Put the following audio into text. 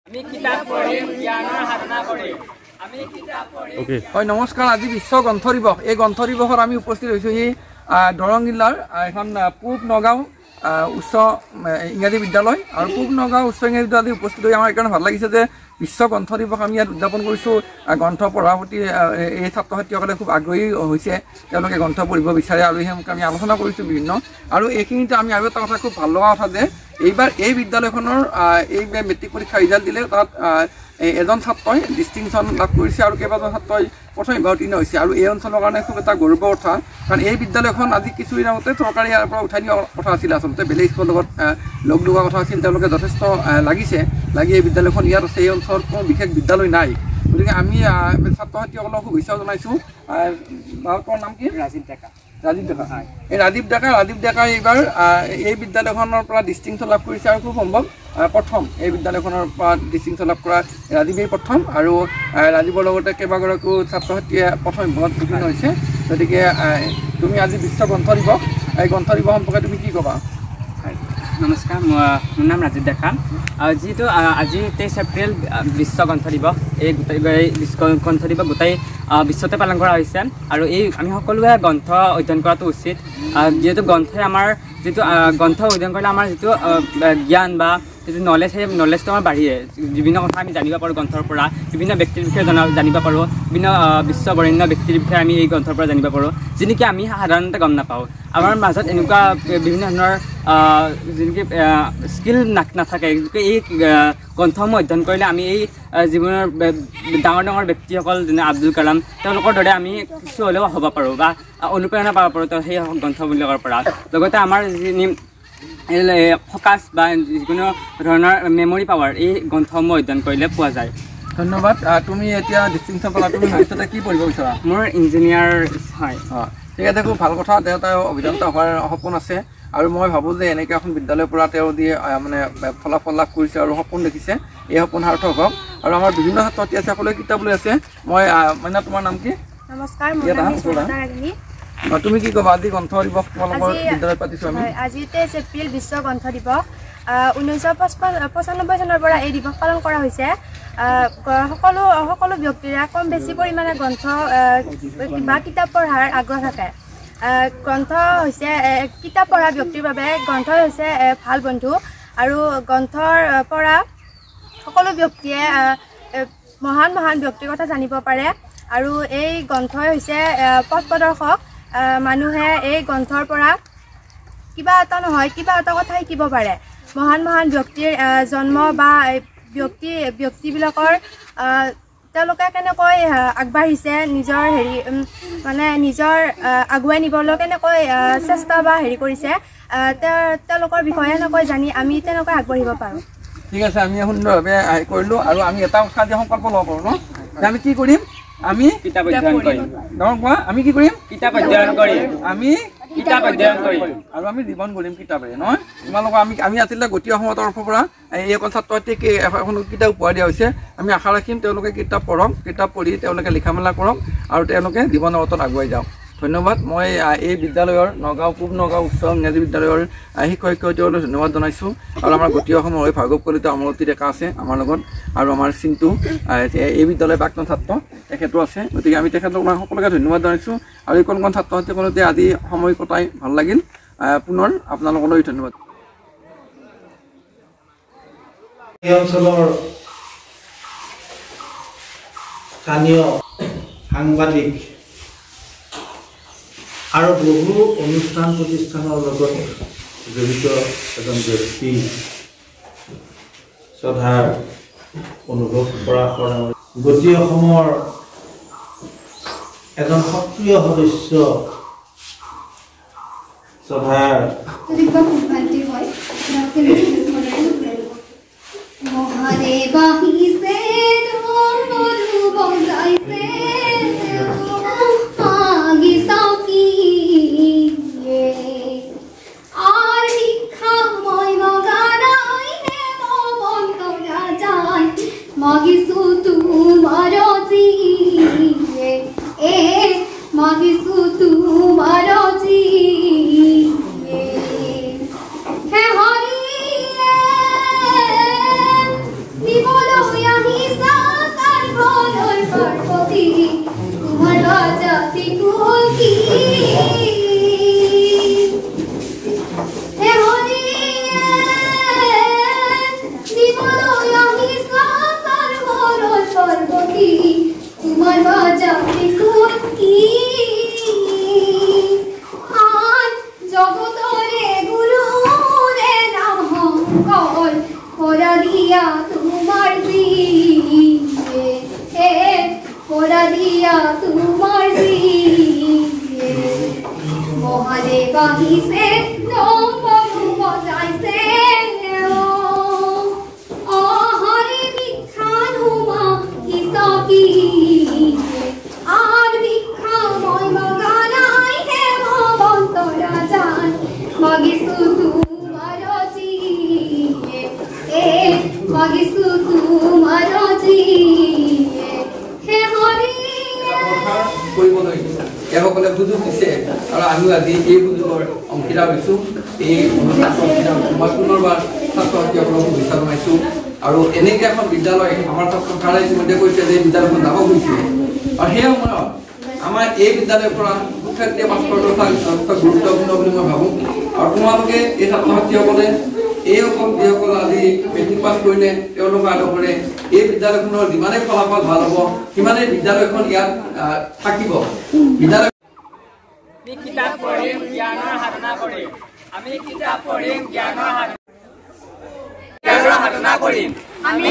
হয় নমস্কাৰ। আজি বিশ্ব গ্ৰন্থ দিৱস। এই গ্ৰন্থ দিৱসত আমি উপস্থিত হৈছোঁ দৰং জিলাৰ এখন পূব নগাঁও উচ্চ ইংৰাজী বিদ্যালয় আৰু পূব নগাঁও উচ্চ ইংৰাজী বিদ্যালয় উপস্থিত হৈ আমাৰ এইকাৰণে ভাল লাগিছে যে বিশ্ব গ্ৰন্থ দিৱস আমি ইয়াত উদযাপন কৰিছোঁ। গ্ৰন্থ পঢ়াৰ প্ৰতি এই ছাত্ৰ ছাত্ৰীসকলে খুব আগ্ৰহী হৈছে, তেওঁলোকে গ্ৰন্থ পঢ়িব বিচাৰে আৰু সেইমুখে আমি আলোচনা কৰিছোঁ বিভিন্ন। আৰু এইখিনিতে আমি আৰু এটা কথা খুব ভাল লগা কথা যে এইবাৰ এই বিদ্যালয়খনৰ এই মেট্ৰিক পৰীক্ষা ৰিজাল্ট দিলে তাত এজন ছাত্ৰই ডিষ্টিংশ্যন লাভ কৰিছে আৰু কেইবাজন ছাত্ৰই প্ৰথম বিভাগত উত্তীৰ্ণ হৈছে। আৰু এই অঞ্চলৰ কাৰণে খুব এটা গৌৰৱৰ কথা, কাৰণ এই বিদ্যালয়খন আজি কিছুদিন আগতে চৰকাৰে ইয়াৰ পৰা উঠাই দিয়া কথা আছিল। আচলতে বেলেগ স্কুলৰ লগত লগ লগোৱা কথা আছিল। তেওঁলোকে যথেষ্ট লাগি এই বিদ্যালয়খন ইয়াত আছে। এই অঞ্চলত কোনো বিশেষ বিদ্যালয় নাই, গতিকে আমি ছাত্ৰ ছাত্ৰীসকলক শুভেচ্ছা জনাইছোঁ। ভাৰতৰ নাম কি? ৰাজীৱ ডেকা। এই ৰাজীৱ ডেকাই এইবাৰ এই বিদ্যালয়খনৰ পৰা ডিষ্টিংশ্যন লাভ কৰিছে আৰু খুব সম্ভৱ প্ৰথম এই বিদ্যালয়খনৰ পৰা ডিষ্টিংশ্যন লাভ কৰা ৰাজীৱেই প্ৰথম। আৰু ৰাজীৱৰ লগতে কেইবাগৰাকীও ছাত্ৰ ছাত্ৰীয়ে প্ৰথম বিভাগত উত্তীৰ্ণ হৈছে। গতিকে তুমি আজি বিশ্ব গ্ৰন্থ দিৱস, এই গ্ৰন্থ দিৱস সম্পৰ্কে তুমি কি ক'বা? নমস্কাৰ, মোৰ নাম ৰাজীৱ ডেকা। যিহেতু আজি 23 এপ্ৰিল বিশ্ব গ্ৰন্থ দিৱস, এই বিশ্ব গ্ৰন্থ দিৱস গোটেই বিশ্বতে পালন কৰা হৈছে। আৰু আমি সকলোৱে গ্ৰন্থ অধ্যয়ন কৰাটো উচিত, যিহেতু গ্ৰন্থই আমাৰ গ্ৰন্থ অধ্যয়ন কৰিলে আমাৰ যিটো জ্ঞান বা যিটো নলেজ, সেই নলেজটো আমাৰ বাঢ়িয়ে। বিভিন্ন কথা আমি জানিব পাৰোঁ গ্ৰন্থৰ পৰা, বিভিন্ন ব্যক্তিৰ বিষয়ে জানিব পাৰোঁ, বিভিন্ন বিশ্ববৰেণ্য ব্যক্তিৰ বিষয়ে আমি এই গ্ৰন্থৰ পৰা জানিব পাৰোঁ, যি নেকি আমি সাধাৰণতে গম নাপাওঁ। আমাৰ মাজত এনেকুৱা বিভিন্ন ধৰণৰ যেনেকৈ স্কিল নাথাকে। এই গ্ৰন্থসমূহ অধ্যয়ন কৰিলে আমি এই জীৱনৰ ডাঙৰ ব্যক্তিসকল যেনে আব্দুল কালাম, তেওঁলোকৰ দৰে আমি কিছু হ'লেও হ'ব পাৰোঁ বা অনুপ্ৰেৰণা পাব পাৰোঁ সেই গ্ৰন্থবিলাকৰ পৰা। লগতে আমাৰ যি ফ'কাছ বা যিকোনো ধৰণৰ মেমৰি পাৱাৰ এই গ্ৰন্থসমূহ অধ্যয়ন কৰিলে পোৱা যায়। ধন্যবাদ। তুমি এতিয়া ডিষ্টিংশ্যন পালা, তুমি ভৱিষ্যতে কি পঢ়িব বিচৰা? মোৰ ইঞ্জিনিয়াৰ হয়। ঠিক আছে, খুব ভাল কথা। তেওঁ অভিযন্তা হোৱাৰ সপোন আছে আৰু মই ভাবোঁ যে এনেকৈ এখন বিদ্যালয়ৰ পৰা তেওঁ যি মানে ফলাফল লাভ কৰিছে আৰু সপোন দেখিছে, এই সপোন সাৰ্থক হওক। আৰু আমাৰ বিভিন্ন ছাত্ৰ ছাত্ৰী আছে, সকলোৱে কিতাপ লৈ আছে। মই মানে তোমাৰ নাম কি? নমস্কাৰ, তুমি কি ক'বা? আজি গ্ৰন্থ দিৱস তোমালোকৰ বিদ্যালয়ত পাতিছোঁ আমি। আজি 23 এপ্ৰিল বিশ্ব গ্ৰন্থ দিৱস। 1995 চনৰ পৰা এই দিৱস পালন কৰা হৈছে। সকলো ব্যক্তিৰে কম বেছি পৰিমাণে গ্ৰন্থ বা কিতাপ পঢ়াৰ আগ্ৰহ থাকে। গ্ৰন্থ হৈছে কিতাপ পঢ়া ব্যক্তিৰ বাবে গ্ৰন্থ হৈছে ভাল বন্ধু। আৰু গ্ৰন্থৰ পৰা সকলো ব্যক্তিয়ে মহান ব্যক্তিৰ কথা জানিব পাৰে। আৰু এই গ্ৰন্থই হৈছে পথ প্ৰদৰ্শক। মানুহে এই গ্ৰন্থৰ পৰা কিবা এটা নহয় কিবা এটা কথা শিকিব পাৰে। মহান ব্যক্তিৰ জন্ম বা ব্যক্তিবিলাকৰ তেওঁলোকে কেনেকৈ আগবাঢ়িছে, নিজৰ মানে নিজৰ আগুৱাই নিবলৈ কেনেকৈ চেষ্টা বা কৰিছে, তেওঁলোকৰ বিষয়ে এনেকৈ জানি আমি তেনেকৈ আগবাঢ়িব পাৰোঁ। ঠিক আছে, আমি সুন্দৰভাৱে কৰিলোঁ। আৰু আমি এটা কথা যে সংকল্প ল'ব পাৰোঁ ন, আমি কি কৰিম? আমি কিতাপ অধ্যয়ন কৰিম। আমি কি কৰিম? কিতাপ অধ্যয়ন কৰিম। আমি কিতাপ অধ্যয়ন কৰিম আৰু আমি জীৱন গঢ়িম কিতাপেৰে, নহয়? তোমালোকক আমি আচলতে গতি অসমৰ তৰফৰ পৰা এইসকল ছাত্ৰ ছাত্ৰীক এখন কিতাপ উপহাৰ দিয়া হৈছে। আমি আশা ৰাখিম তেওঁলোকে কিতাপ পঢ়ক, কিতাপ পঢ়ি তেওঁলোকে লিখা মেলা কৰক আৰু তেওঁলোকে জীৱনৰ পথত আগুৱাই যাওক। ধন্যবাদ। মই এই বিদ্যালয়ৰ পূব নগাঁও উচ্চ ইংৰাজী বিদ্যালয়ৰ শিক্ষক শিক্ষয়িত্ৰীসকলক ধন্যবাদ জনাইছোঁ। আৰু আমাৰ গতি অসমৰ হৈ ভাৰ্গৱ কলিতা অমৰতী ডেকা আছে আমাৰ লগত, আৰু আমাৰ চিন্তু এই বিদ্যালয়ৰ প্ৰাক্তন ছাত্ৰ তেখেতো আছে। গতিকে আমি তেখেতলোকক সকলোকে ধন্যবাদ জনাইছোঁ। আৰু এই কণ ছাত্ৰ ছাত্ৰীসকলতে আজি সময় কটাই ভাল লাগিল। পুনৰ আপোনালোকলৈ ধন্যবাদ। এই অঞ্চলৰ স্থানীয় সাংবাদিক আৰু বহু অনুষ্ঠান প্ৰতিষ্ঠানৰ লগত জড়িত এজন ব্যক্তি শ্ৰদ্ধাৰ অনুভৱ কৰা গতি অসমৰ এজন সক্ৰিয় সদস্য শ্ৰদ্ধাৰ মাগিছো তোমাৰ জিয়ে হে হৰিয়ে নিবলো তোমার বাজাতে কুকি আর জগতরে গুরু রে নাম হংকর করা দিয়া তোমার দিয়ে করা দিয়া তোমার দিয়ে মহাদেব আহিছে নম্বরু বজাইছে অহরে ভিক্ষানুমা কিসকি আর ভিক্ষা মই মগানাই হে ভবন্ত রাজান মাগিসু তোমার জিয়ে মাগিসু তোমার জিয়ে হে হরি কৰিবলৈ এসকলে সুযোগ দিছে আৰু আমিও আজি এই সুযোগৰ অংশীদাৰ হৈছোঁ এই অনুষ্ঠানৰ অংশীদাৰ হৈছোঁ মই পুনৰবাৰ ছাত্ৰ ছাত্ৰীসকলক শুভেচ্ছা জনাইছোঁ আৰু এনেকৈ এখন বিদ্যালয় আমাৰ চৰকাৰে ইতিমধ্যে কৈছে যে বিদ্যালয়খন যাব খুজিছিলে আৰু সেই সময়ত আমাৰ এই বিদ্যালয়ৰ পৰা শিক্ষাৰ্থীয়ে পাছ কৰাটো যথেষ্ট গুৰুত্বপূৰ্ণ বুলি মই ভাবোঁ আৰু তোমালোকে এই ছাত্ৰ ছাত্ৰীসকলে এইসকল যিসকল আজি মেট্ৰিক পাছ কৰিলে তেওঁলোকৰ আদৰ্শৰে এই বিদ্যালয়খনৰ যিমানেই ফলাফল ভাল হ'ব সিমানেই বিদ্যালয়খন ইয়াত থাকিব বিদ্যালয় কিতাপ পঢ়িম জ্ঞানৰ সাধনা কৰিম আমি কিতাপ পঢ়িম জ্ঞানৰ সাধনা কৰিম আমি